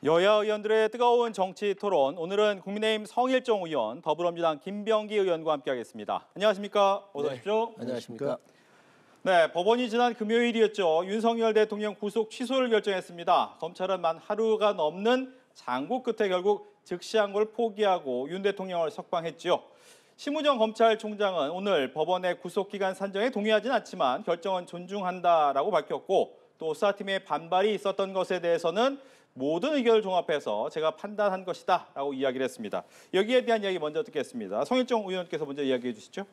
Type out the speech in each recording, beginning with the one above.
여야 의원들의 뜨거운 정치 토론, 오늘은 국민의힘 성일종 의원, 더불어민주당 김병기 의원과 함께하겠습니다. 안녕하십니까? 어서 오십시오. 안녕하십니까? 네, 법원이 지난 금요일이었죠. 윤석열 대통령 구속 취소를 결정했습니다. 검찰은 만 하루가 넘는 장고 끝에 결국 즉시항고를 포기하고 윤 대통령을 석방했죠. 심우정 검찰총장은 오늘 법원의 구속기간 산정에 동의하진 않지만 결정은 존중한다라고 밝혔고, 또 수사팀의 반발이 있었던 것에 대해서는 모든 의견을 종합해서 제가 판단한 것이다 라고 이야기를 했습니다. 여기에 대한 이야기 먼저 듣겠습니다. 성일종 의원께서 먼저 이야기해 주시죠.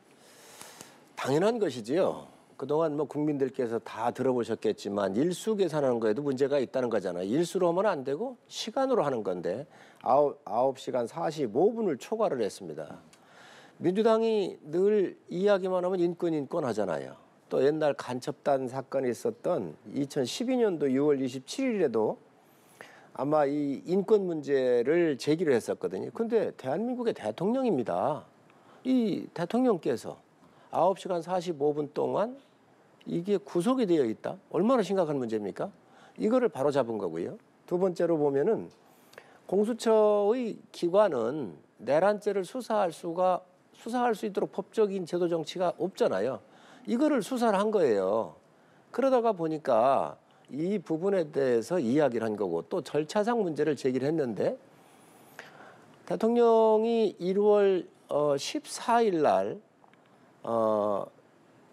당연한 것이지요. 그동안 국민들께서 다 들어보셨겠지만 일수 계산하는 거에도 문제가 있다는 거잖아요. 일수로 하면 안 되고 시간으로 하는 건데 9시간 45분을 초과를 했습니다. 민주당이 늘 이야기만 하면 인권 하잖아요. 또 옛날 간첩단 사건이 있었던 2012년도 6월 27일에도 아마 이 인권 문제를 제기를 했었거든요. 근데 대한민국의 대통령입니다. 이 대통령께서 9시간 45분 동안 이게 구속이 되어 있다? 얼마나 심각한 문제입니까? 이거를 바로잡은 거고요. 두 번째로 보면은 공수처의 기관은 내란죄를 수사할 수 있도록 법적인 제도 정치가 없잖아요. 이거를 수사를 한 거예요. 그러다가 보니까 이 부분에 대해서 이야기를 한 거고, 또 절차상 문제를 제기를 했는데, 대통령이 1월 14일 날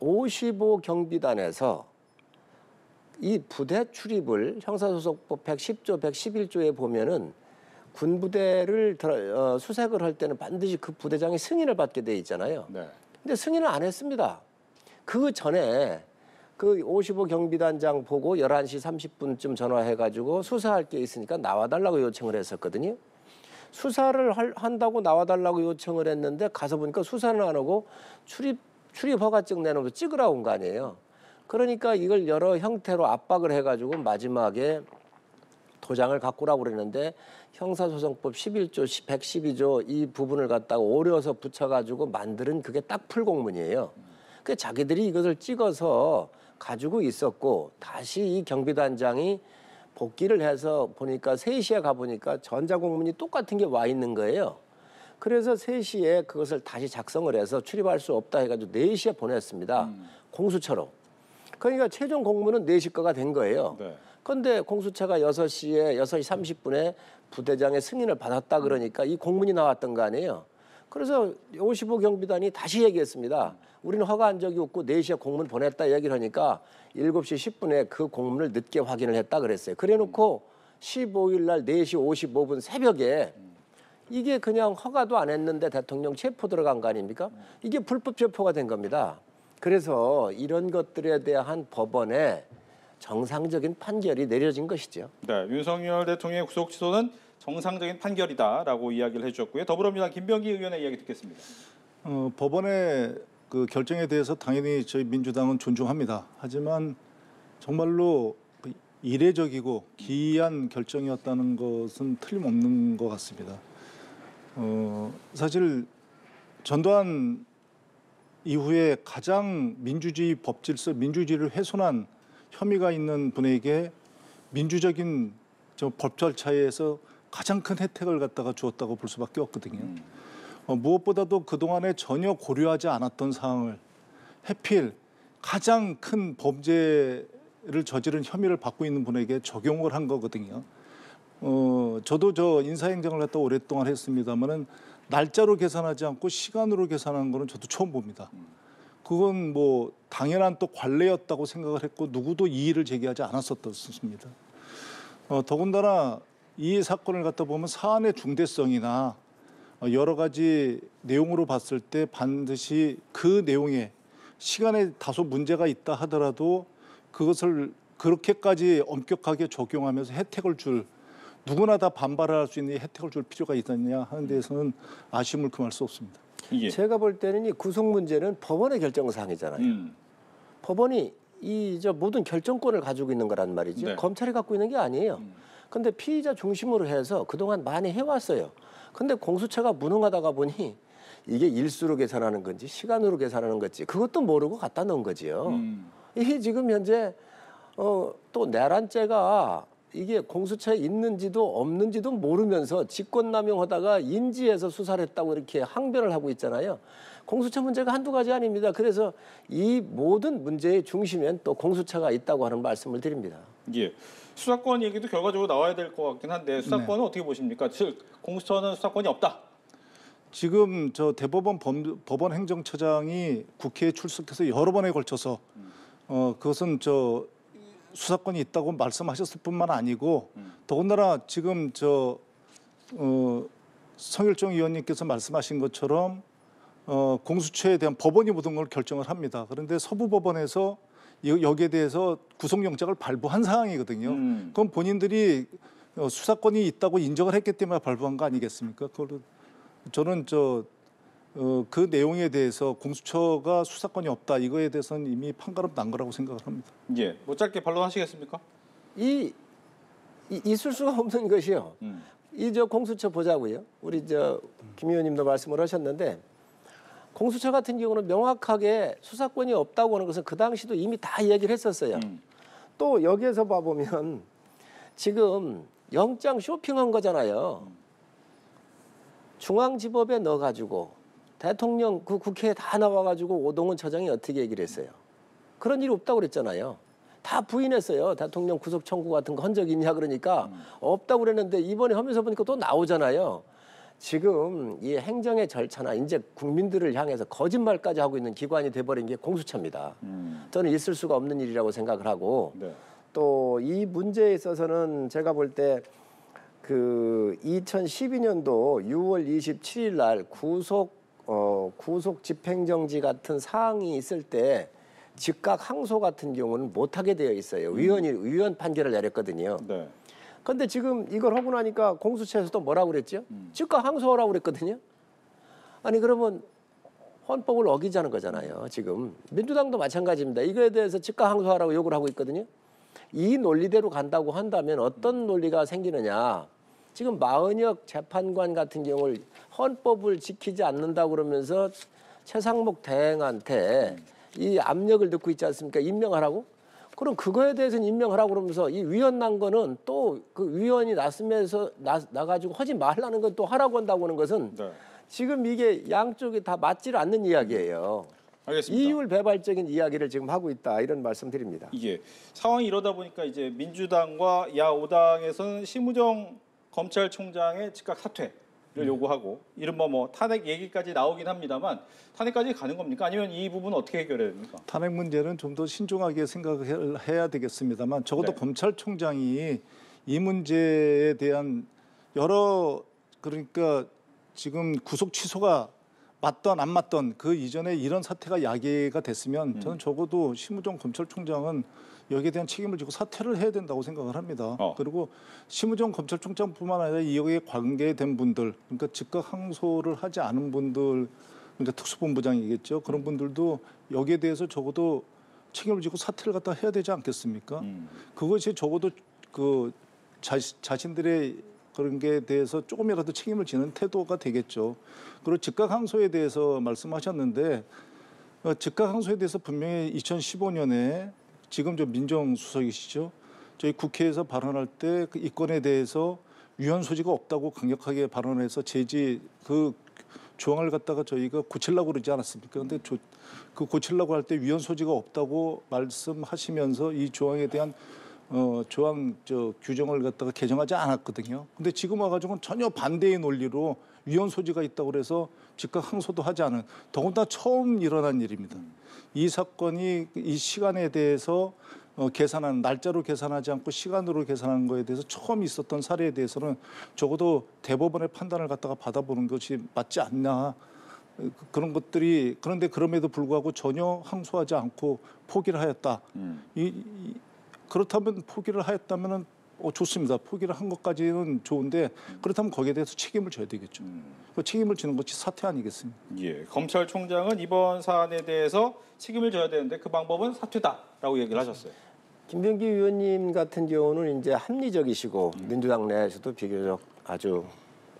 55 경비단에서 이 부대 출입을 형사소송법 110조, 111조에 보면은 군부대를 수색을 할 때는 반드시 그 부대장이 승인을 받게 돼 있잖아요. 네. 근데 승인을 안 했습니다. 그 전에 그 55 경비단장 보고 11시 30분쯤 전화해가지고 수사할 게 있으니까 나와달라고 요청을 했었거든요. 수사를 한다고 나와달라고 요청을 했는데 가서 보니까 수사는 안 하고 출입 허가증 내놓으면서 찍으라고 온 거 아니에요. 그러니까 이걸 여러 형태로 압박을 해가지고 마지막에 도장을 갖고 오라고 그랬는데 형사소송법 11조, 112조 이 부분을 갖다가 오려서 붙여가지고 만드는 그게 딱 풀공문이에요. 그 자기들이 이것을 찍어서 가지고 있었고, 다시 이 경비단장이 복귀를 해서 보니까 3시에 가보니까 전자공문이 똑같은 게 와 있는 거예요. 그래서 3시에 그것을 다시 작성을 해서 출입할 수 없다 해가지고 4시에 보냈습니다. 공수처로. 그러니까 최종 공문은 4시 거가 된 거예요. 네. 그런데 공수처가 6시 30분에 부대장의 승인을 받았다 그러니까 이 공문이 나왔던 거 아니에요. 그래서 55 경비단이 다시 얘기했습니다. 우리는 허가한 적이 없고 4시에 공문 보냈다 얘기를 하니까 7시 10분에 그 공문을 늦게 확인을 했다 그랬어요. 그래놓고 15일 날 4시 55분 새벽에 이게 그냥 허가도 안 했는데 대통령 체포 들어간 거 아닙니까? 이게 불법 체포가 된 겁니다. 그래서 이런 것들에 대한 법원의 정상적인 판결이 내려진 것이죠. 네, 윤석열 대통령의 구속 취소는 정상적인 판결이다라고 이야기를 해주셨고요. 더불어민주당 김병기 의원의 이야기 듣겠습니다. 법원의 그 결정에 대해서 당연히 저희 민주당은 존중합니다. 하지만 정말로 이례적이고 기이한 결정이었다는 것은 틀림없는 것 같습니다. 사실 전두환 이후에 가장 민주주의 법질서, 민주주의를 훼손한 혐의가 있는 분에게 민주적인 법 절차에서 가장 큰 혜택을 갖다가 주었다고 볼 수밖에 없거든요. 무엇보다도 그동안에 전혀 고려하지 않았던 사항을 해필 가장 큰 범죄를 저지른 혐의를 받고 있는 분에게 적용을 한 거거든요. 저도 인사행정을 갖다 오랫동안 했습니다만은 날짜로 계산하지 않고 시간으로 계산하는 거는 저도 처음 봅니다. 그건 당연한 또 관례였다고 생각을 했고 누구도 이의를 제기하지 않았었습니다. 더군다나 이 사건을 갖다 보면 사안의 중대성이나 여러 가지 내용으로 봤을 때 반드시 그 내용에 시간에 다소 문제가 있다 하더라도 그것을 그렇게까지 엄격하게 적용하면서 혜택을 줄, 누구나 다 반발할 수 있는 혜택을 줄 필요가 있느냐 하는 데에서는 아쉬움을 금할 수 없습니다. 제가 볼 때는 이 구속 문제는 법원의 결정사항이잖아요. 법원이 모든 결정권을 가지고 있는 거란 말이죠. 네. 검찰이 갖고 있는 게 아니에요. 근데 피의자 중심으로 해서 그동안 많이 해왔어요. 근데 공수처가 무능하다가 보니 이게 일수로 계산하는 건지 시간으로 계산하는 건지 그것도 모르고 갖다 놓은 거지요. 이게 지금 현재 또 내란죄가 이게 공수처에 있는지도 없는지도 모르면서 직권남용하다가 인지해서 수사를 했다고 이렇게 항변을 하고 있잖아요. 공수처 문제가 한두 가지 아닙니다. 그래서 이 모든 문제의 중심엔 또 공수처가 있다고 하는 말씀을 드립니다. 예. 수사권 얘기도 결과적으로 나와야 될 것 같긴 한데 수사권은 어떻게 보십니까? 즉 공수처는 수사권이 없다. 지금 저 대법원 법원 행정처장이 국회에 출석해서 여러 번에 걸쳐서 그것은 저 수사권이 있다고 말씀하셨을 뿐만 아니고 더군다나 지금 저 성일종 의원님께서 말씀하신 것처럼 공수처에 대한 법원이 모든 걸 결정을 합니다. 그런데 서부법원에서 여기에 대해서 구속영장을 발부한 상황이거든요. 그건 본인들이 수사권이 있다고 인정을 했기 때문에 발부한 거 아니겠습니까? 그걸 저는 그 내용에 대해서 공수처가 수사권이 없다 이거에 대해서는 이미 판가름 난 거라고 생각을 합니다. 예. 뭐 짧게 반론하시겠습니까? 있을 수가 없는 것이요. 이 저 공수처 보자고요. 우리 저 김 의원님도 말씀을 하셨는데 공수처 같은 경우는 명확하게 수사권이 없다고 하는 것은 그 당시도 이미 다 얘기를 했었어요. 또 여기에서 봐보면 지금 영장 쇼핑한 거잖아요. 중앙지법에 넣어가지고 대통령 그 국회에 다 나와가지고 오동훈 처장이 어떻게 얘기를 했어요? 그런 일이 없다고 그랬잖아요. 다 부인했어요. 대통령 구속 청구 같은 거 한 적 있냐 그러니까 없다고 그랬는데 이번에 하면서 보니까 또 나오잖아요. 지금 이 행정의 절차나 이제 국민들을 향해서 거짓말까지 하고 있는 기관이 돼버린 게 공수처입니다. 저는 있을 수가 없는 일이라고 생각을 하고 네. 또 이 문제에 있어서는 제가 볼 때 그 2012년도 6월 27일 날 구속 집행정지 같은 사항이 있을 때 즉각 항소 같은 경우는 못하게 되어 있어요. 위원 판결을 내렸거든요. 네. 그런데 지금 이걸 하고 나니까 공수처에서도 뭐라고 그랬죠? 즉각 항소하라고 그랬거든요. 아니 그러면 헌법을 어기자는 거잖아요. 지금 민주당도 마찬가지입니다. 이거에 대해서 즉각 항소하라고 요구를 하고 있거든요. 이 논리대로 간다고 한다면 어떤 논리가 생기느냐. 지금 마은혁 재판관 같은 경우를 헌법을 지키지 않는다고 그러면서 최상목 대행한테 이 압력을 넣고 있지 않습니까? 임명하라고? 그럼 그거에 대해서는 임명하라고 그러면서 이 위원 난 거는 또 그 위원이 나서면서 나가지고 하지 말라는 건 또 하라고 한다고 하는 것은 네. 지금 이게 양쪽이 다 맞지를 않는 이야기예요. 알겠습니다. 이율 배발적인 이야기를 지금 하고 있다 이런 말씀드립니다. 이게 상황이 이러다 보니까 이제 민주당과 야오당에서는 심우정 검찰총장의 즉각 사퇴를 요구하고 이른바 뭐 탄핵 얘기까지 나오긴 합니다만 탄핵까지 가는 겁니까? 아니면 이 부분은 어떻게 해결해야 됩니까? 탄핵 문제는 좀 더 신중하게 생각을 해야 되겠습니다만 적어도 네. 검찰총장이 이 문제에 대한 여러 그러니까 지금 구속 취소가 맞던 안 맞던 그 이전에 이런 사태가 야기가 됐으면 저는 적어도 심우정 검찰총장은 여기에 대한 책임을 지고 사퇴를 해야 된다고 생각을 합니다. 그리고 심우정 검찰총장뿐만 아니라 여기에 관계된 분들, 그러니까 즉각 항소를 하지 않은 분들, 그러니까 특수본부장이겠죠. 그런 분들도 여기에 대해서 적어도 책임을 지고 사퇴를 갖다 해야 되지 않겠습니까? 그것이 적어도 그 자신들의 그런 게 대해서 조금이라도 책임을 지는 태도가 되겠죠. 그리고 즉각 항소에 대해서 말씀하셨는데 즉각 항소에 대해서 분명히 2015년에 지금 저 민정수석이시죠. 저희 국회에서 발언할 때 그 이건에 대해서 위헌 소지가 없다고 강력하게 발언해서 제지 그 조항을 갖다가 저희가 고치려고 그러지 않았습니까? 그런데 그 고치려고 할 때 위헌 소지가 없다고 말씀하시면서 이 조항에 대한 조항 규정을 갖다가 개정하지 않았거든요. 근데 지금 와가지고는 전혀 반대의 논리로 위헌 소지가 있다고 그래서 즉각 항소도 하지 않은 더군다나 처음 일어난 일입니다. 이 사건이 이 시간에 대해서 계산한 날짜로 계산하지 않고 시간으로 계산한 거에 대해서 처음 있었던 사례에 대해서는 적어도 대법원의 판단을 갖다가 받아보는 것이 맞지 않나 그런 것들이 그런데 그럼에도 불구하고 전혀 항소하지 않고 포기를 하였다. 그렇다면 포기를 하였다면은 좋습니다. 포기를 한 것까지는 좋은데 그렇다면 거기에 대해서 책임을 져야 되겠죠. 그 책임을 지는 것이 사퇴 아니겠습니까? 예, 검찰총장은 이번 사안에 대해서 책임을 져야 되는데 그 방법은 사퇴다라고 얘기를 하셨어요. 김병기 의원님 같은 경우는 이제 합리적이시고 민주당 내에서도 비교적 아주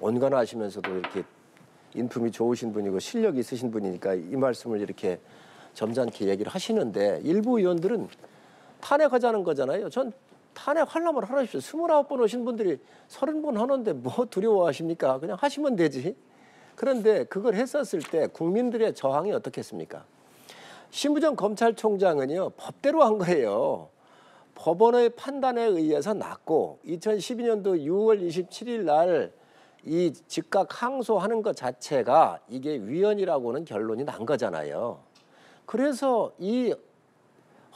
온건하시면서도 이렇게 인품이 좋으신 분이고 실력이 있으신 분이니까 이 말씀을 이렇게 점잖게 얘기를 하시는데 일부 의원들은 탄핵하자는 거잖아요. 전 탄핵하려면 하십시오. 29번 오신 분들이 30번 하는데 뭐 두려워하십니까? 그냥 하시면 되지. 그런데 그걸 했었을 때 국민들의 저항이 어떻겠습니까? 심우정 검찰총장은요, 법대로 한 거예요. 법원의 판단에 의해서 났고 2012년도 6월 27일 날 이 즉각 항소하는 것 자체가 이게 위헌이라고는 결론이 난 거잖아요. 그래서 이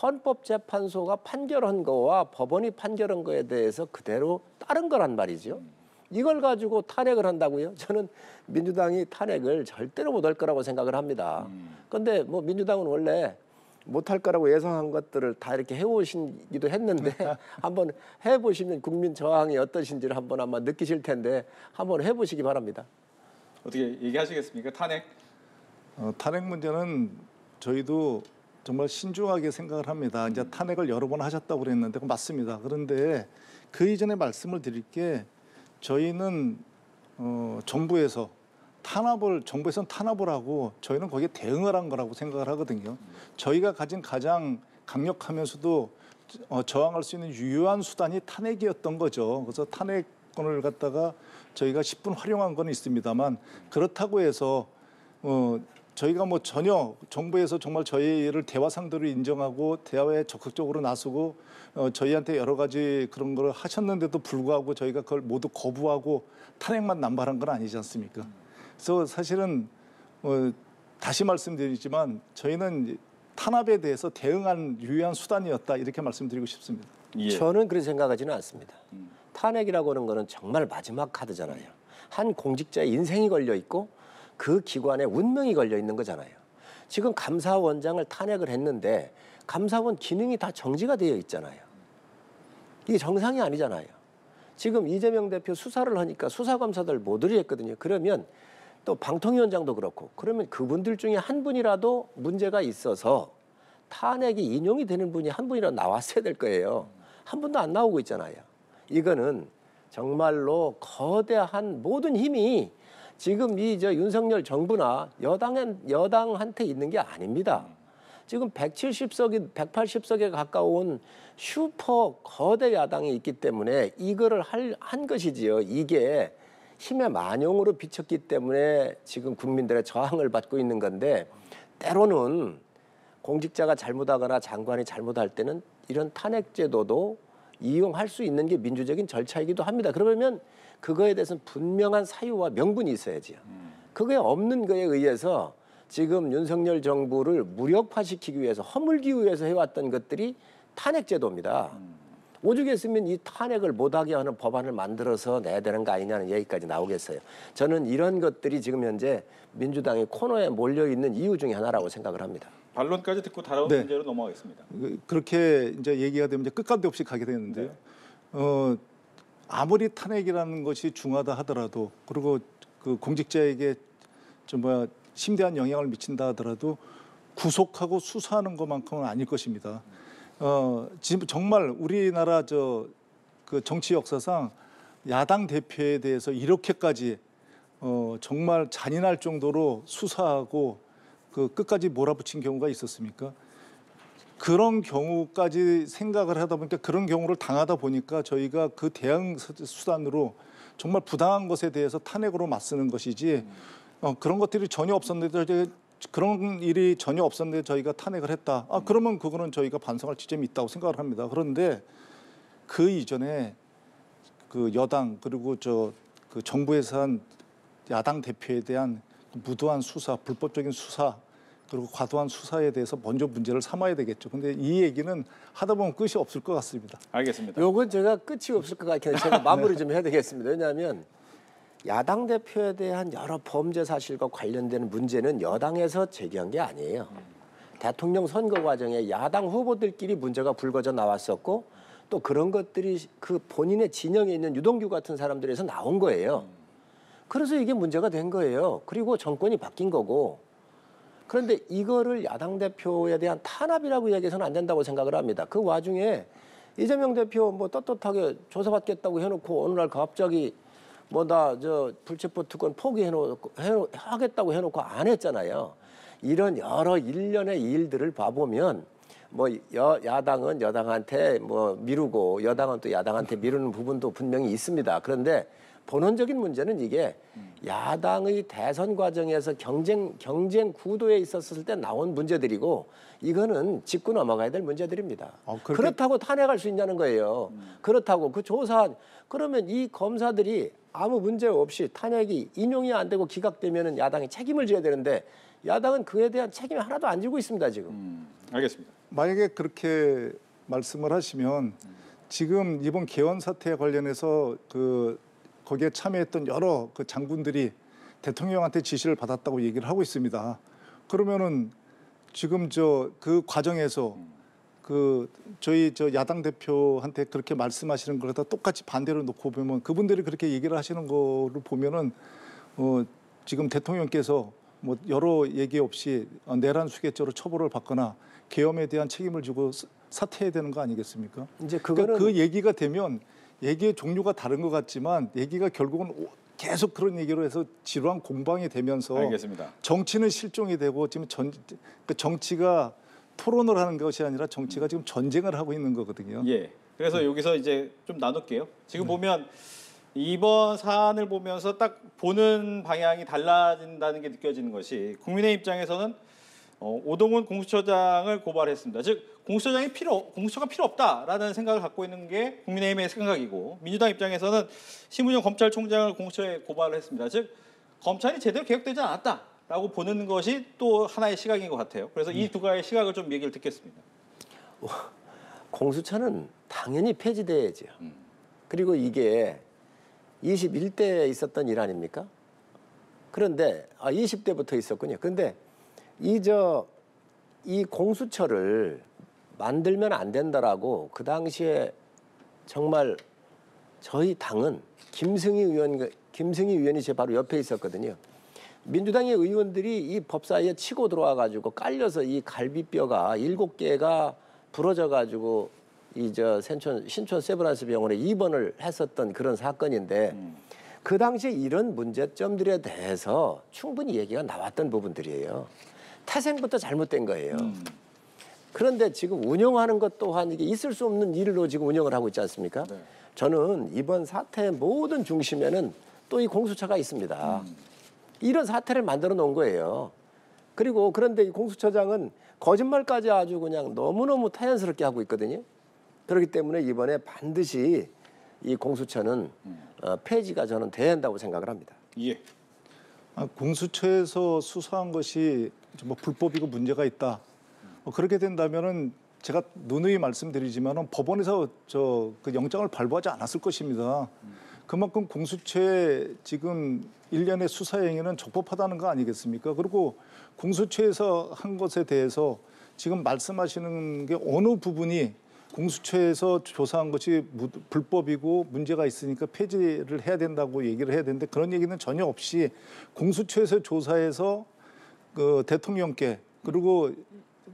헌법재판소가 판결한 거와 법원이 판결한 거에 대해서 그대로 따른 거란 말이죠. 이걸 가지고 탄핵을 한다고요? 저는 민주당이 탄핵을 절대로 못할 거라고 생각을 합니다. 그런데 뭐 민주당은 원래 못할 거라고 예상한 것들을 다 이렇게 해오시기도 했는데 한번 해보시면 국민 저항이 어떠신지를 한번 아마 느끼실 텐데 한번 해보시기 바랍니다. 어떻게 얘기하시겠습니까? 탄핵? 탄핵 문제는 저희도 정말 신중하게 생각을 합니다. 이제 탄핵을 여러 번 하셨다고 그랬는데 맞습니다. 그런데 그 이전에 말씀을 드릴 게 저희는 정부에서는 탄압을 하고 저희는 거기에 대응을 한 거라고 생각을 하거든요. 저희가 가진 가장 강력하면서도 저항할 수 있는 유효한 수단이 탄핵이었던 거죠. 그래서 탄핵권을 갖다가 저희가 10분 활용한 건 있습니다만 그렇다고 해서 저희가 뭐 전혀 정부에서 정말 저희를 대화 상대로 인정하고 대화에 적극적으로 나서고 저희한테 여러 가지 그런 걸 하셨는데도 불구하고 저희가 그걸 모두 거부하고 탄핵만 남발한 건 아니지 않습니까? 그래서 사실은 다시 말씀드리지만 저희는 탄압에 대해서 대응한 유효한 수단이었다 이렇게 말씀드리고 싶습니다. 예. 저는 그렇게 생각하지는 않습니다. 탄핵이라고 하는 거는 정말 마지막 카드잖아요. 한 공직자의 인생이 걸려 있고 그 기관에 운명이 걸려 있는 거잖아요. 지금 감사원장을 탄핵을 했는데 감사원 기능이 다 정지가 되어 있잖아요. 이게 정상이 아니잖아요. 지금 이재명 대표 수사를 하니까 수사검사들 모두를 했거든요. 그러면 또 방통위원장도 그렇고 그러면 그분들 중에 한 분이라도 문제가 있어서 탄핵이 인용이 되는 분이 한 분이라도 나왔어야 될 거예요. 한 분도 안 나오고 있잖아요. 이거는 정말로 거대한 모든 힘이 지금 윤석열 정부나 여당한테 있는 게 아닙니다. 지금 170석이 180석에 가까운 슈퍼 거대 야당이 있기 때문에 이거를 한 것이지요. 이게 힘의 만용으로 비쳤기 때문에 지금 국민들의 저항을 받고 있는 건데 때로는 공직자가 잘못하거나 장관이 잘못할 때는 이런 탄핵 제도도 이용할 수 있는 게 민주적인 절차이기도 합니다. 그러면 그거에 대해서는 분명한 사유와 명분이 있어야지요. 그게 없는 거에 의해서 지금 윤석열 정부를 무력화시키기 위해서 허물기 위해서 해왔던 것들이 탄핵 제도입니다. 오죽했으면 이 탄핵을 못하게 하는 법안을 만들어서 내야 되는 거 아니냐는 얘기까지 나오겠어요. 저는 이런 것들이 지금 현재 민주당의 코너에 몰려있는 이유 중에 하나라고 생각을 합니다. 반론까지 듣고 다른 네. 문제로 넘어가겠습니다. 그렇게 이제 얘기가 되면 이제 끝간데 없이 가게 되는데요. 아무리 탄핵이라는 것이 중하다 하더라도 그리고 그 공직자에게 심대한 영향을 미친다 하더라도 구속하고 수사하는 것만큼은 아닐 것입니다. 지금 정말 우리나라 그 정치 역사상 야당 대표에 대해서 이렇게까지 정말 잔인할 정도로 수사하고 그 끝까지 몰아붙인 경우가 있었습니까? 그런 경우까지 생각을 하다 보니까 그런 경우를 당하다 보니까 저희가 그 대응 수단으로 정말 부당한 것에 대해서 탄핵으로 맞서는 것이지 그런 것들이 전혀 없었는데 그런 일이 전혀 없었는데 저희가 탄핵을 했다. 그러면 그거는 저희가 반성할 지점이 있다고 생각을 합니다. 그런데 그 이전에 그 여당 그리고 그 정부에서 한 야당 대표에 대한 무도한 수사, 불법적인 수사 그리고 과도한 수사에 대해서 먼저 문제를 삼아야 되겠죠. 근데 이 얘기는 하다 보면 끝이 없을 것 같습니다. 알겠습니다. 요건 제가 끝이 없을 것 같긴 해요. 제가 마무리 좀 해야 되겠습니다. 왜냐하면 야당 대표에 대한 여러 범죄 사실과 관련된 문제는 여당에서 제기한 게 아니에요. 대통령 선거 과정에 야당 후보들끼리 문제가 불거져 나왔었고 또 그런 것들이 그 본인의 진영에 있는 유동규 같은 사람들에서 나온 거예요. 그래서 이게 문제가 된 거예요. 그리고 정권이 바뀐 거고. 그런데 이거를 야당 대표에 대한 탄압이라고 이야기해서는 안 된다고 생각을 합니다. 그 와중에 이재명 대표 뭐 떳떳하게 조사받겠다고 해놓고 어느 날 갑자기 불체포 특권 하겠다고 해놓고 안 했잖아요. 이런 여러 일련의 일들을 봐보면 뭐 야당은 여당한테 뭐 미루고 여당은 또 야당한테 미루는 부분도 분명히 있습니다. 그런데 본원적인 문제는 이게 야당의 대선 과정에서 경쟁 구도에 있었을 때 나온 문제들이고 이거는 짚고 넘어가야 될 문제들입니다. 그렇다고 탄핵할 수 있냐는 거예요. 그렇다고 그 조사 그러면 이 검사들이 아무 문제 없이 탄핵이 인용이 안 되고 기각되면은 야당이 책임을 져야 되는데 야당은 그에 대한 책임이 하나도 안 지고 있습니다 지금. 알겠습니다. 만약에 그렇게 말씀을 하시면 지금 이번 개헌 사태에 관련해서 거기에 참여했던 여러 그 장군들이 대통령한테 지시를 받았다고 얘기를 하고 있습니다. 그러면은 지금 그 과정에서 저희 야당 대표한테 그렇게 말씀하시는 걸 갖다 똑같이 반대로 놓고 보면 그분들이 그렇게 얘기를 하시는 거를 보면은 지금 대통령께서 뭐 여러 얘기 없이 내란 수괴죄로 처벌을 받거나 계엄에 대한 책임을 지고 사퇴해야 되는 거 아니겠습니까? 이제 그거는 그러니까 그 얘기가 되면 얘기의 종류가 다른 것 같지만 얘기가 결국은 계속 그런 얘기로 해서 지루한 공방이 되면서 알겠습니다. 정치는 실종이 되고 지금 정치가 토론을 하는 것이 아니라 정치가 지금 전쟁을 하고 있는 거거든요. 예. 그래서 여기서 이제 좀 나눌게요. 지금 보면 이번 사안을 보면서 딱 보는 방향이 달라진다는 게 느껴지는 것이 국민의 입장에서는 오동훈 공수처장을 고발했습니다. 즉 공수처가 필요 없다라는 생각을 갖고 있는 게 국민의힘의 생각이고 민주당 입장에서는 심은영 검찰총장을 공수처에 고발을 했습니다. 즉 검찰이 제대로 개혁되지 않았다라고 보는 것이 또 하나의 시각인 것 같아요. 그래서 이 두 가지의 시각을 좀 얘기를 듣겠습니다. 공수처는 당연히 폐지돼야죠. 그리고 이게 21대에 있었던 일 아닙니까? 그런데 20대부터 있었군요. 그런데 이 공수처를 만들면 안 된다라고 그 당시에 정말 저희 당은 김승희 의원이 제 바로 옆에 있었거든요. 민주당의 의원들이 이 법사위에 치고 들어와 가지고 깔려서 이 갈비뼈가 7개가 부러져 가지고 신촌 세브란스 병원에 입원을 했었던 그런 사건인데 그 당시에 이런 문제점들에 대해서 충분히 얘기가 나왔던 부분들이에요. 태생부터 잘못된 거예요. 그런데 지금 운영하는 것 또한 이게 있을 수 없는 일로 지금 운영을 하고 있지 않습니까? 네. 저는 이번 사태의 모든 중심에는 또 이 공수처가 있습니다. 이런 사태를 만들어 놓은 거예요. 그런데 이 공수처장은 거짓말까지 아주 그냥 너무너무 타연스럽게 하고 있거든요. 그렇기 때문에 이번에 반드시 이 공수처는 폐지가 저는 돼야 한다고 생각을 합니다. 예. 공수처에서 수사한 것이 뭐 불법이고 문제가 있다. 그렇게 된다면은 제가 누누이 말씀드리지만은 법원에서 그 영장을 발부하지 않았을 것입니다. 그만큼 공수처의 지금 일련의 수사 행위는 적법하다는 거 아니겠습니까? 그리고 공수처에서 한 것에 대해서 지금 말씀하시는 게 어느 부분이 공수처에서 조사한 것이 불법이고 문제가 있으니까 폐지를 해야 된다고 얘기를 해야 되는데 그런 얘기는 전혀 없이 공수처에서 조사해서 그 대통령께 그리고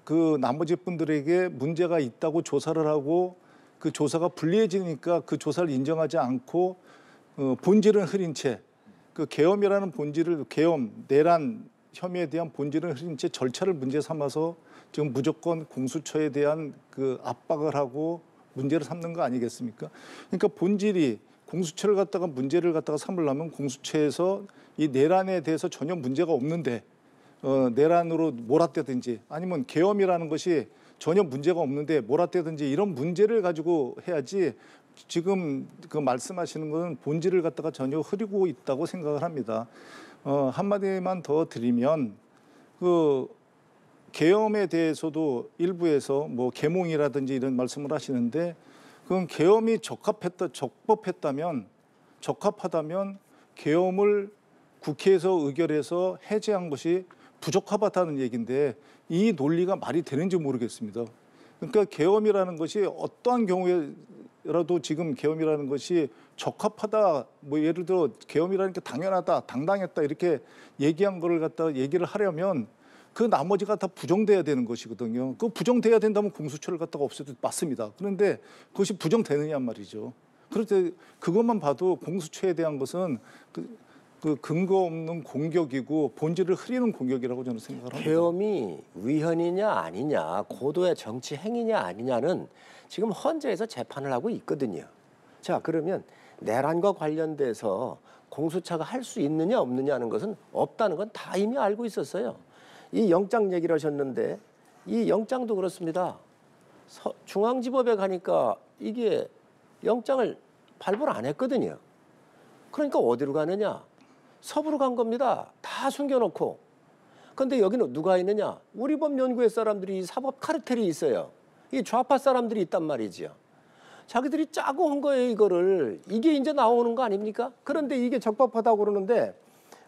그 나머지 분들에게 문제가 있다고 조사를 하고 그 조사가 불리해지니까 그 조사를 인정하지 않고 본질은 흐린 채 그 계엄이라는 본질을 내란 혐의에 대한 본질은 흐린 채 절차를 문제 삼아서 지금 무조건 공수처에 대한 그 압박을 하고 문제를 삼는 거 아니겠습니까? 그러니까 본질이 공수처를 갖다가 문제를 갖다가 삼으려면 공수처에서 이 내란에 대해서 전혀 문제가 없는데 내란으로 몰아떼든지 아니면 계엄이라는 것이 전혀 문제가 없는데 몰아떼든지 이런 문제를 가지고 해야지 지금 그 말씀하시는 것은 본질을 갖다가 전혀 흐리고 있다고 생각을 합니다. 한마디만 더 드리면 그 계엄에 대해서도 일부에서 뭐 계몽이라든지 이런 말씀을 하시는데 그건 계엄이 적법하다면 계엄을 국회에서 의결해서 해제한 것이 부적합하다는 얘기인데 이 논리가 말이 되는지 모르겠습니다. 그러니까 계엄이라는 것이 어떠한 경우에라도 지금 계엄이라는 것이 적합하다, 뭐 예를 들어 계엄이라는 게 당연하다, 당당했다 이렇게 얘기한 거를 갖다가 얘기를 하려면 그 나머지가 다 부정돼야 되는 것이거든요. 그 부정돼야 된다면 공수처를 갖다가 없애도 맞습니다. 그런데 그것이 부정되느냐 말이죠. 그럴 때 그것만 봐도 공수처에 대한 것은 그 근거 없는 공격이고 본질을 흐리는 공격이라고 저는 생각을 합니다. 계엄이 위헌이냐 아니냐, 고도의 정치 행위냐 아니냐는 지금 헌재에서 재판을 하고 있거든요. 자, 그러면 내란과 관련돼서 공수처가 할 수 있느냐 없느냐 하는 것은 없다는 건 다 이미 알고 있었어요. 이 영장 얘기를 하셨는데 이 영장도 그렇습니다. 중앙지법에 가니까 이게 영장을 발부를 안 했거든요. 그러니까 어디로 가느냐? 서부로 간 겁니다. 다 숨겨놓고. 그런데 여기는 누가 있느냐? 우리 법 연구회 사람들이 사법 카르텔이 있어요. 이 좌파 사람들이 있단 말이지요. 자기들이 짜고 한 거예요, 이거를. 이게 이제 나오는 거 아닙니까? 그런데 이게 적법하다고 그러는데,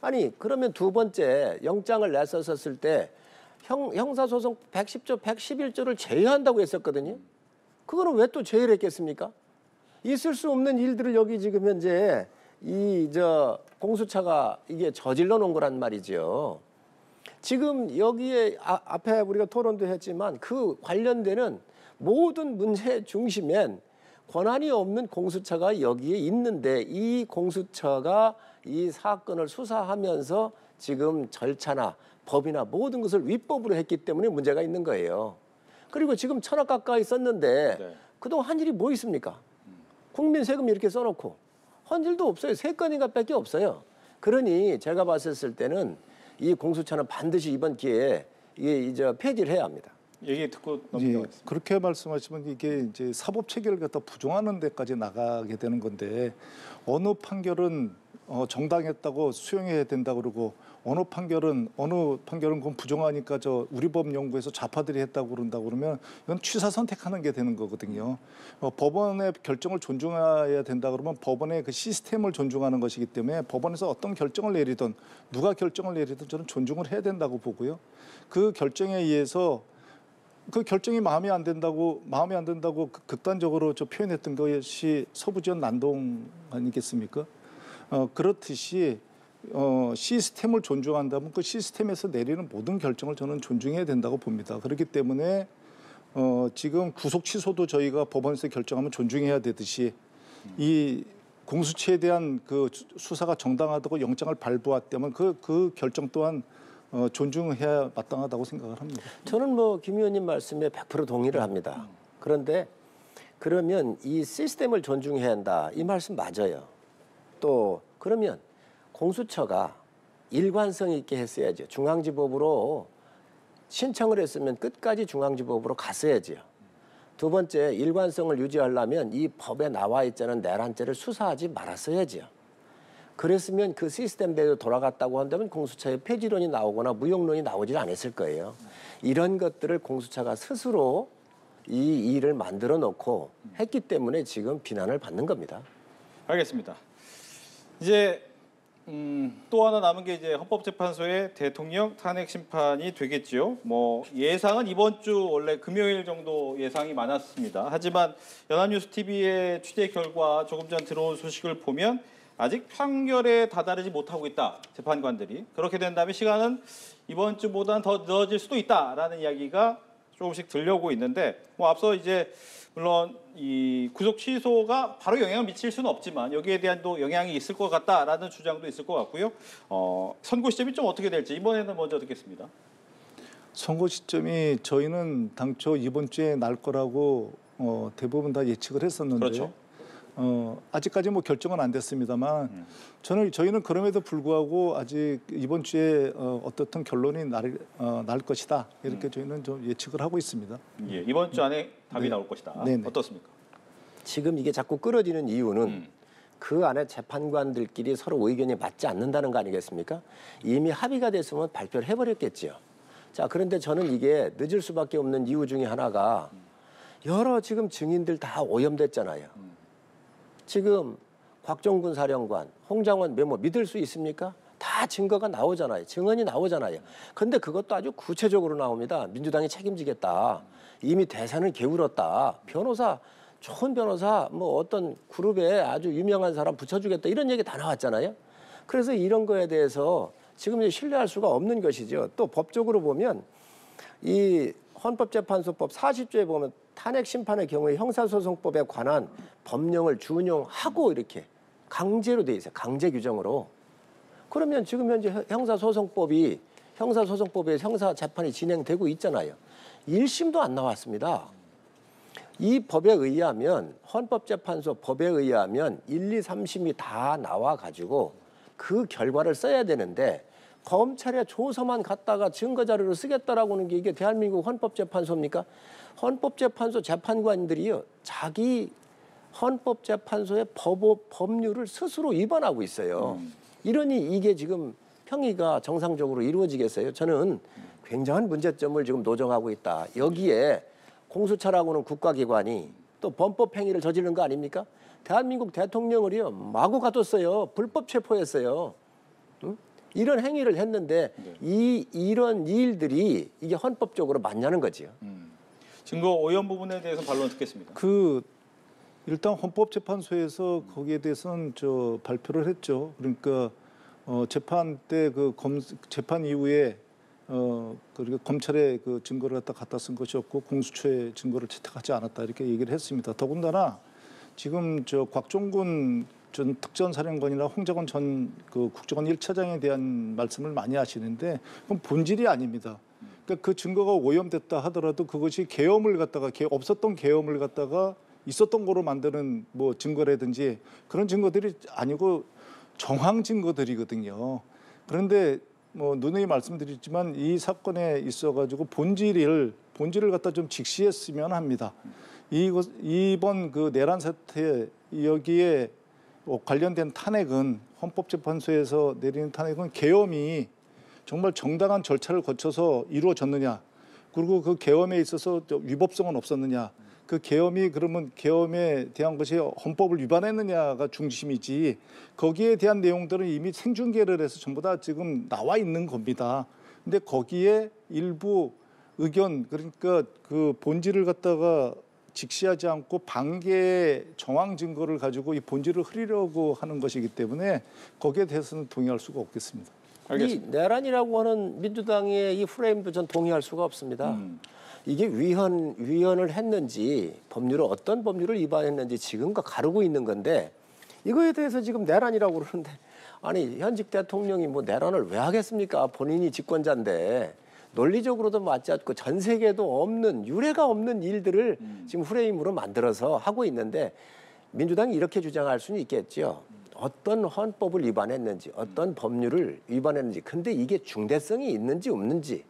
아니 그러면 두 번째 영장을 냈었을 때 형사소송 110조, 111조를 제외한다고 했었거든요. 그거는 왜 또 제외를 했겠습니까? 있을 수 없는 일들을 여기 지금 현재 공수처가 이게 저질러 놓은 거란 말이죠. 지금 여기에 앞에 우리가 토론도 했지만 그 관련되는 모든 문제의 중심엔 권한이 없는 공수처가 여기에 있는데 이 공수처가 이 사건을 수사하면서 지금 절차나 법이나 모든 것을 위법으로 했기 때문에 문제가 있는 거예요. 그리고 지금 1,000억 가까이 썼는데 네. 그동안 한 일이 뭐 있습니까? 국민 세금 이렇게 써놓고 한 일도 없어요. 3건인가 밖에 없어요. 그러니 제가 봤을 때는 이 공수처는 반드시 이번 기회에 이제 폐지를 해야 합니다. 얘기 듣고 예, 넘겨가겠습니다. 그렇게 말씀하시면 이게 이제 사법 체계를 갖다 부정하는 데까지 나가게 되는 건데 어느 판결은 정당했다고 수용해야 된다 그러고 어느 판결은 그건 부정하니까 우리 법 연구에서 좌파들이 했다고 그런다고 그러면 이건 취사 선택하는 게 되는 거거든요. 법원의 결정을 존중해야 된다 그러면 법원의 그 시스템을 존중하는 것이기 때문에 법원에서 어떤 결정을 내리든 누가 결정을 내리든 저는 존중을 해야 된다고 보고요. 그 결정에 의해서 그 결정이 마음에 안 된다고 극단적으로 표현했던 것이 서부지원 난동 아니겠습니까? 그렇듯이 시스템을 존중한다면 그 시스템에서 내리는 모든 결정을 저는 존중해야 된다고 봅니다. 그렇기 때문에 지금 구속 취소도 저희가 법원에서 결정하면 존중해야 되듯이 이 공수처에 대한 그 수사가 정당하다고 영장을 발부했다면 그 결정 또한 존중해야 마땅하다고 생각을 합니다. 저는 김 의원님 말씀에 100% 동의를 합니다. 그런데 그러면 이 시스템을 존중해야 한다. 이 말씀 맞아요. 또 그러면 공수처가 일관성 있게 했어야죠. 중앙지법으로 신청을 했으면 끝까지 중앙지법으로 갔어야죠. 두 번째, 일관성을 유지하려면 이 법에 나와 있자는 내란죄를 수사하지 말았어야죠. 그랬으면 그 시스템대로 돌아갔다고 한다면 공수처의 폐지론이 나오거나 무용론이 나오질 않았을 거예요. 이런 것들을 공수처가 스스로 이 일을 만들어 놓고 했기 때문에 지금 비난을 받는 겁니다. 알겠습니다. 이제 또 하나 남은 게 이제 헌법재판소의 대통령 탄핵 심판이 되겠죠. 예상은 이번 주 원래 금요일 정도 예상이 많았습니다. 하지만 연합뉴스 TV의 취재 결과 조금 전 들어온 소식을 보면 아직 판결에 다다르지 못하고 있다. 재판관들이. 그렇게 된다면 시간은 이번 주보다는 더 늦어질 수도 있다라는 이야기가 조금씩 들려오고 있는데 앞서 이제 물론 이 구속 취소가 바로 영향을 미칠 수는 없지만 여기에 대한 또 영향이 있을 것 같다라는 주장도 있을 것 같고요. 선고 시점이 좀 어떻게 될지 이번에는 먼저 듣겠습니다. 선고 시점이 저희는 당초 이번 주에 날 거라고 대부분 다 예측을 했었는데 그렇죠. 아직까지 결정은 안 됐습니다만 저희는 그럼에도 불구하고 아직 이번 주에 어떻든 결론이 날 것이다 이렇게 저희는 좀 예측을 하고 있습니다. 예, 이번 주 안에 답이 나올 것이다. 네네. 어떻습니까? 지금 이게 자꾸 끌어지는 이유는 그 안에 재판관들끼리 서로 의견이 맞지 않는다는 거 아니겠습니까? 이미 합의가 됐으면 발표를 해버렸겠죠. 자, 그런데 저는 이게 늦을 수밖에 없는 이유 중에 하나가 여러 지금 증인들 다 오염됐잖아요. 지금 곽종군 사령관, 홍장원 메모 믿을 수 있습니까? 다 증거가 나오잖아요. 증언이 나오잖아요. 그런데 그것도 아주 구체적으로 나옵니다. 민주당이 책임지겠다. 이미 대선을 게을렀다. 변호사, 좋은 변호사, 어떤 그룹에 아주 유명한 사람 붙여주겠다. 이런 얘기 다 나왔잖아요. 그래서 이런 거에 대해서 지금 이제 신뢰할 수가 없는 것이죠. 또 법적으로 보면 이 헌법재판소법 40조에 보면 탄핵 심판의 경우에 형사소송법에 관한 법령을 준용하고 이렇게 강제로 돼 있어요. 강제 규정으로. 그러면 지금 현재 형사소송법에 형사재판이 진행되고 있잖아요. 1심도 안 나왔습니다. 이 법에 의하면 헌법재판소 법에 의하면 1, 2, 3심이 다 나와가지고 그 결과를 써야 되는데 검찰의 조서만 갖다가 증거자료로 쓰겠다라고 하는 게 이게 대한민국 헌법재판소입니까? 헌법재판소 재판관들이요. 자기 헌법재판소의 법률을 스스로 위반하고 있어요. 이러니 이게 지금 평의가 정상적으로 이루어지겠어요? 저는 굉장한 문제점을 지금 노정하고 있다. 여기에 공수처라고는 국가기관이 또 범법행위를 저지른 거 아닙니까? 대한민국 대통령을요 마구 가뒀어요. 불법 체포했어요. 응? 이런 행위를 했는데 이런 일들이 이게 헌법적으로 맞냐는 거지요. 증거 오염 부분에 대해서 반론 듣겠습니다. 일단 헌법재판소에서 거기에 대해서는 발표를 했죠. 그러니까 재판 때 재판 이후에 그리고 검찰의 그 증거를 갖다 쓴 것이었고 공수처의 증거를 채택하지 않았다 이렇게 얘기를 했습니다. 더군다나 지금 곽종군 전 특전사령관이나 홍장원 전 국정원 1차장에 대한 말씀을 많이 하시는데 그건 본질이 아닙니다. 그러니까 그 증거가 오염됐다 하더라도 그것이 없었던 계엄을 갖다가 있었던 거로 만드는 증거라든지 그런 증거들이 아니고 정황 증거들이거든요. 그런데 누누이 말씀드렸지만 이 사건에 있어가지고 본질을 갖다 좀 직시했으면 합니다. 이번 그 내란 사태 여기에 관련된 탄핵은 헌법재판소에서 내리는 탄핵은 계엄이 정말 정당한 절차를 거쳐서 이루어졌느냐, 그리고 그 계엄에 있어서 위법성은 없었느냐, 그 계엄이 그러면 계엄에 대한 것이 헌법을 위반했느냐가 중심이지 거기에 대한 내용들은 이미 생중계를 해서 전부 다 지금 나와 있는 겁니다. 근데 거기에 일부 의견, 그러니까 그 본질을 갖다가 직시하지 않고 반개의 정황 증거를 가지고 이 본질을 흐리려고 하는 것이기 때문에 거기에 대해서는 동의할 수가 없겠습니다. 알겠습니다. 이 내란이라고 하는 민주당의 이 프레임도 전 동의할 수가 없습니다. 이게 위헌을 했는지 어떤 법률을 위반했는지 지금과 가르고 있는 건데 이거에 대해서 지금 내란이라고 그러는데 아니 현직 대통령이 내란을 왜 하겠습니까? 본인이 집권자인데 논리적으로도 맞지 않고 전 세계에도 없는 유례가 없는 일들을 지금 프레임으로 만들어서 하고 있는데 민주당이 이렇게 주장할 수는 있겠죠. 어떤 헌법을 위반했는지 어떤 법률을 위반했는지 근데 이게 중대성이 있는지 없는지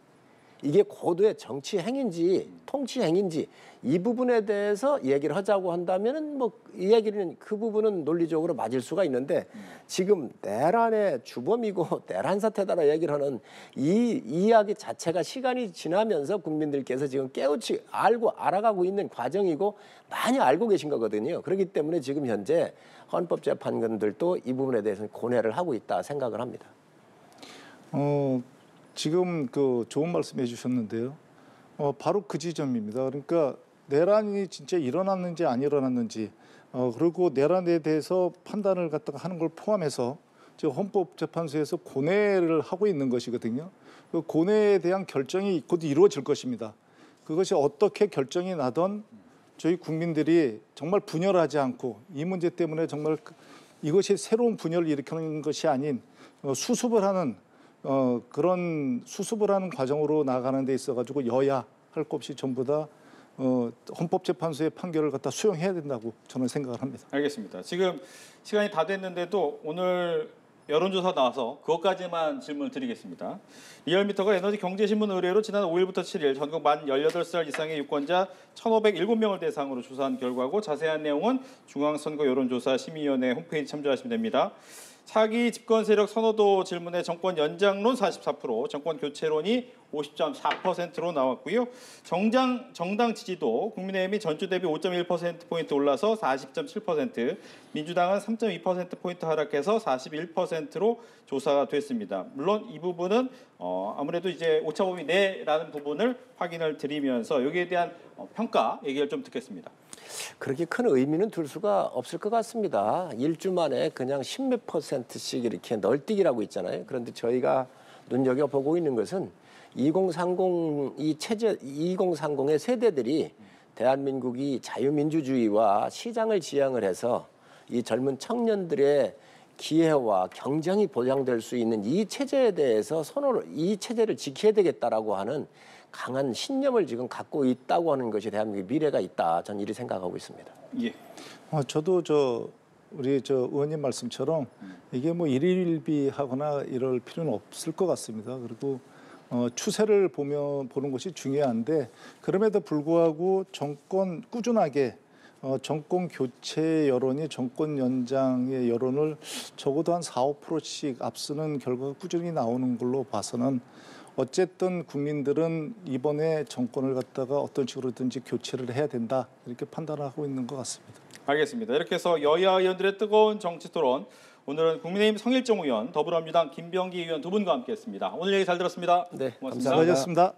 이게 고도의 정치 행인지 통치 행인지 이 부분에 대해서 얘기를 하자고 한다면은 이 얘기는 그 부분은 논리적으로 맞을 수가 있는데 지금 내란의 주범이고 내란 사태다라 얘기를 하는 이 이야기 자체가 시간이 지나면서 국민들께서 지금 알아가고 있는 과정이고 많이 알고 계신 거거든요. 그렇기 때문에 지금 현재 헌법재판관들도 이 부분에 대해서는 고뇌를 하고 있다 생각을 합니다. 지금 좋은 말씀 해주셨는데요. 바로 그 지점입니다. 그러니까 내란이 진짜 일어났는지 안 일어났는지 그리고 내란에 대해서 판단을 갖다가 하는 걸 포함해서 지금 헌법재판소에서 고뇌를 하고 있는 것이거든요. 그 고뇌에 대한 결정이 곧 이루어질 것입니다. 그것이 어떻게 결정이 나던 저희 국민들이 정말 분열하지 않고 이 문제 때문에 정말 이것이 새로운 분열을 일으키는 것이 아닌 수습을 하는 그런 수습을 하는 과정으로 나가는 데 있어가지고 여야 할 것 없이 전부 다 헌법재판소의 판결을 갖다 수용해야 된다고 저는 생각을 합니다. 알겠습니다. 지금 시간이 다 됐는데도 오늘 여론조사 나와서 그것까지만 질문을 드리겠습니다. 리얼미터가 에너지경제신문 의뢰로 지난 5일부터 7일 전국 만 18살 이상의 유권자 1,507명을 대상으로 조사한 결과고 자세한 내용은 중앙선거 여론조사 심의위원회 홈페이지 참조하시면 됩니다. 차기 집권 세력 선호도 질문에 정권 연장론 44%, 정권 교체론이 50.4%로 나왔고요. 정당 지지도 국민의힘이 전주 대비 5.1%포인트 올라서 40.7%, 민주당은 3.2%포인트 하락해서 41%로 조사가 됐습니다. 물론 이 부분은 아무래도 이제 오차범위 내라는 부분을 확인을 드리면서 여기에 대한 평가 얘기를 좀 듣겠습니다. 그렇게 큰 의미는 둘 수가 없을 것 같습니다. 일주 만에 그냥 10몇 %씩 이렇게 널뛰기라고 있잖아요. 그런데 저희가 눈여겨보고 있는 것은 2030의 세대들이 대한민국이 자유민주주의와 시장을 지향을 해서 이 젊은 청년들의 기회와 경쟁이 보장될 수 있는 이 체제에 대해서 이 체제를 지켜야 되겠다라고 하는 강한 신념을 지금 갖고 있다고 하는 것이 대한민국의 미래가 있다. 저는 이렇게 생각하고 있습니다. 예. 저도 우리 의원님 말씀처럼 이게 뭐 일일비하거나 이럴 필요는 없을 것 같습니다. 그리고 추세를 보는 것이 중요한데 그럼에도 불구하고 꾸준하게 정권 교체 여론이 정권 연장의 여론을 적어도 한 4~5%씩 앞서는 결과가 꾸준히 나오는 걸로 봐서는 어쨌든 국민들은 이번에 정권을 갖다가 어떤 식으로든지 교체를 해야 된다 이렇게 판단하고 있는 것 같습니다. 알겠습니다. 이렇게 해서 여야 의원들의 뜨거운 정치 토론, 오늘은 국민의힘 성일종 의원, 더불어민주당 김병기 의원 두 분과 함께했습니다. 오늘 얘기 잘 들었습니다. 네, 고맙습니다. 수고하셨습니다.